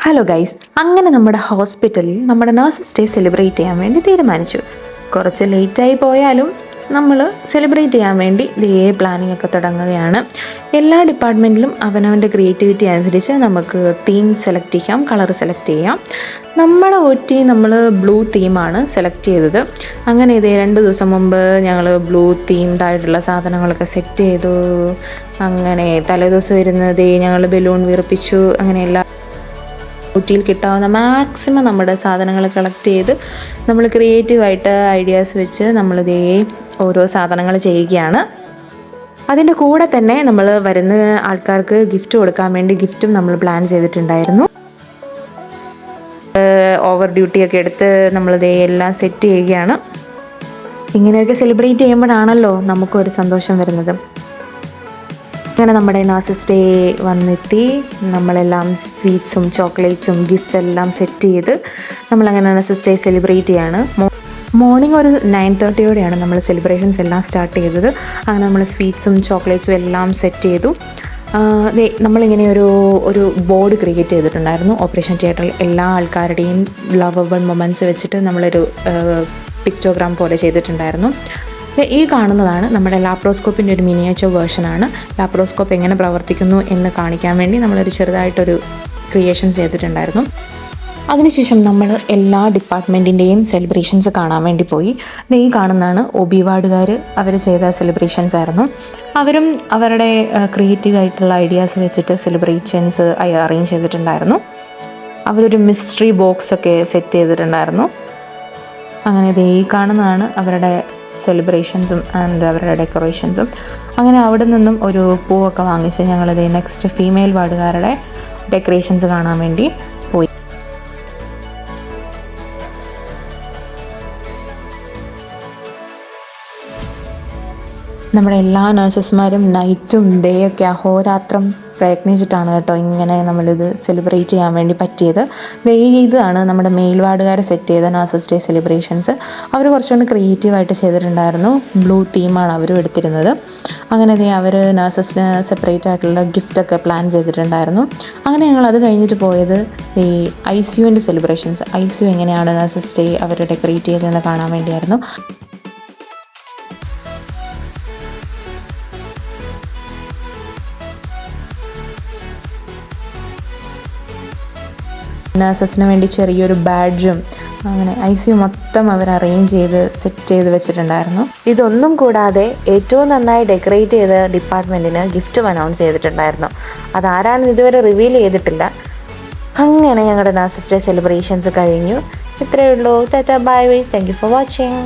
Hello guys, അങ്ങനെ നമ്മുടെ ഹോസ്പിറ്റലിൽ നമ്മുടെ നഴ്സസ് ഡേ സെലിബ്രേറ്റ് ചെയ്യാൻ വേണ്ടി തീരുമാനിച്ചു. കുറച്ച് ലേറ്റായി പോയാലും നമ്മൾ സെലിബ്രേറ്റ് ചെയ്യാൻ വേണ്ടി പ്ലാനിങ് ഒക്കെ തുടങ്ങുകയാണ്. എല്ലാ ഡിപ്പാർട്ട്മെൻറ്റിലും അവനവൻ്റെ ക്രിയേറ്റിവിറ്റി അനുസരിച്ച് നമുക്ക് തീം സെലക്ട് ചെയ്യാം, കളർ സെലക്ട് ചെയ്യാം. നമ്മുടെ OT നമ്മൾ ബ്ലൂ തീമാണ് സെലക്ട് ചെയ്തത്. അങ്ങനെ 2 ദിവസം മുമ്പ് ഞങ്ങൾ ബ്ലൂ തീംഡ് ആയിട്ടുള്ള സാധനങ്ങളൊക്കെ സെറ്റ് ചെയ്തു. അങ്ങനെ തലേദിവസം വരുന്നത് ഞങ്ങൾ ബലൂൺ വീർപ്പിച്ചു. അങ്ങനെയെല്ലാം OTയിൽ കിട്ടാവുന്ന മാക്സിമം നമ്മുടെ സാധനങ്ങൾ കളക്ട് ചെയ്ത് നമ്മൾ ക്രിയേറ്റീവായിട്ട് ഐഡിയാസ് വെച്ച് ഓരോ സാധനങ്ങൾ ചെയ്യുകയാണ്. അതിൻ്റെ കൂടെ തന്നെ നമ്മൾ വരുന്ന ആൾക്കാർക്ക് ഗിഫ്റ്റ് കൊടുക്കാൻ വേണ്ടി ഗിഫ്റ്റും നമ്മൾ പ്ലാൻ ചെയ്തിട്ടുണ്ടായിരുന്നു. ഓവർ ഡ്യൂട്ടിയൊക്കെ എടുത്ത് നമ്മൾ എല്ലാം സെറ്റ് ചെയ്യുകയാണ്. ഇങ്ങനെയൊക്കെ സെലിബ്രേറ്റ് ചെയ്യുമ്പോഴാണല്ലോ നമുക്കൊരു സന്തോഷം വരുന്നത്. അങ്ങനെ നമ്മുടെ നഴ്സസ് ഡേ വന്നെത്തി. നമ്മളെല്ലാം സ്വീറ്റ്സും ചോക്ലേറ്റ്സും ഗിഫ്റ്റ്സ് എല്ലാം സെറ്റ് ചെയ്ത് നമ്മളങ്ങനെ നഴ്സസ് ഡേ സെലിബ്രേറ്റ് ചെയ്യാണ്. മോർണിംഗ് ഒരു 9:30 നമ്മൾ സെലിബ്രേഷൻസ് എല്ലാം സ്റ്റാർട്ട് ചെയ്തത്. അങ്ങനെ നമ്മൾ സ്വീറ്റ്സും ചോക്ലേറ്റ്സും എല്ലാം സെറ്റ് ചെയ്തു. നമ്മളിങ്ങനെ ഒരു ബോർഡ് ക്രിയേറ്റ് ചെയ്തിട്ടുണ്ടായിരുന്നു. ഓപ്പറേഷൻ തിയേറ്ററിൽ എല്ലാ ആൾക്കാരുടെയും ലവബിൾ മൊമെൻറ്റ്സ് വെച്ചിട്ട് നമ്മളൊരു പിക്ടോഗ്രാം പോലെ ചെയ്തിട്ടുണ്ടായിരുന്നു. ഈ കാണുന്നതാണ് നമ്മുടെ ലാപ്രോസ്കോപ്പിൻ്റെ ഒരു മിനിയേച്ചർ വേർഷനാണ്. ലാപ്രോസ്കോപ്പ് എങ്ങനെ പ്രവർത്തിക്കുന്നു എന്ന് കാണിക്കാൻ വേണ്ടി നമ്മളൊരു ചെറുതായിട്ടൊരു ക്രിയേഷൻ ചെയ്തിട്ടുണ്ടായിരുന്നു. അതിനുശേഷം നമ്മൾ എല്ലാ ഡിപ്പാർട്ട്മെൻറ്റിൻ്റെയും സെലിബ്രേഷൻസ് കാണാൻ വേണ്ടി പോയി. ഈ കാണുന്നതാണ് OB വാർഡുകാർ അവർ ചെയ്ത സെലിബ്രേഷൻസ് ആയിരുന്നു. അവരും അവരുടെ ക്രിയേറ്റീവായിട്ടുള്ള ഐഡിയാസ് വെച്ചിട്ട് സെലിബ്രേഷൻസ് അറേഞ്ച് ചെയ്തിട്ടുണ്ടായിരുന്നു. അവരൊരു മിസ്റ്ററി ബോക്സൊക്കെ സെറ്റ് ചെയ്തിട്ടുണ്ടായിരുന്നു. അങ്ങനെ ഈ കാണുന്നതാണ് അവരുടെ സെലിബ്രേഷൻസും ആൻഡ് അവരുടെ ഡെക്കറേഷൻസും. അങ്ങനെ അവിടെ നിന്നും ഒരു പൂവൊക്കെ വാങ്ങിച്ച് ഞങ്ങളിത് നെക്സ്റ്റ് ഫീമെയിൽ വാർഡുകാരുടെ ഡെക്കറേഷൻസ് കാണാൻ വേണ്ടി പോയി. നമ്മുടെ എല്ലാ നഴ്സസ്മാരും നൈറ്റും ഡേ ഒക്കെ അഹോരാത്രം പ്രയത്നിച്ചിട്ടാണ് കേട്ടോ ഇങ്ങനെ നമ്മളിത് സെലിബ്രേറ്റ് ചെയ്യാൻ വേണ്ടി പറ്റിയത്. ഇതാണ് നമ്മുടെ മെയിൽ വാർഡുകാർ സെറ്റ് ചെയ്ത നഴ്സസ് ഡേ സെലിബ്രേഷൻസ്. അവർ കുറച്ചുകൊണ്ട് ക്രിയേറ്റീവായിട്ട് ചെയ്തിട്ടുണ്ടായിരുന്നു. ബ്ലൂ തീമാണ് അവരും എടുത്തിരുന്നത്. അങ്ങനെ അവർ നഴ്സസിന് സെപ്പറേറ്റ് ആയിട്ടുള്ള ഗിഫ്റ്റൊക്കെ പ്ലാൻ ചെയ്തിട്ടുണ്ടായിരുന്നു. അങ്ങനെ ഞങ്ങൾ അത് കഴിഞ്ഞിട്ട് പോയത് ICUവിൻ്റെ സെലിബ്രേഷൻസ്, ICU എങ്ങനെയാണ് നഴ്സസ് ഡേ അവർ ഡെക്കറേറ്റ് ചെയ്തതെന്ന് കാണാൻ വേണ്ടിയായിരുന്നു. നഴ്സസിന് വേണ്ടി ചെറിയൊരു ബാഡ്ജും അങ്ങനെ ICU മൊത്തം അവർ അറേഞ്ച് ചെയ്ത് സെറ്റ് ചെയ്ത് വെച്ചിട്ടുണ്ടായിരുന്നു. ഇതൊന്നും കൂടാതെ ഏറ്റവും നന്നായി ഡെക്കറേറ്റ് ചെയ്ത ഡിപ്പാർട്ട്മെൻറ്റിന് ഗിഫ്റ്റും അനൗൺസ് ചെയ്തിട്ടുണ്ടായിരുന്നു. അതാരാണെന്ന് ഇതുവരെ റിവീൽ ചെയ്തിട്ടില്ല. അങ്ങനെ ഞങ്ങളുടെ നഴ്സസ് ഡേ സെലിബ്രേഷൻസ് കഴിഞ്ഞു. ഇത്രയേ ഉള്ളൂ. Tata, bye bye, thank you for watching.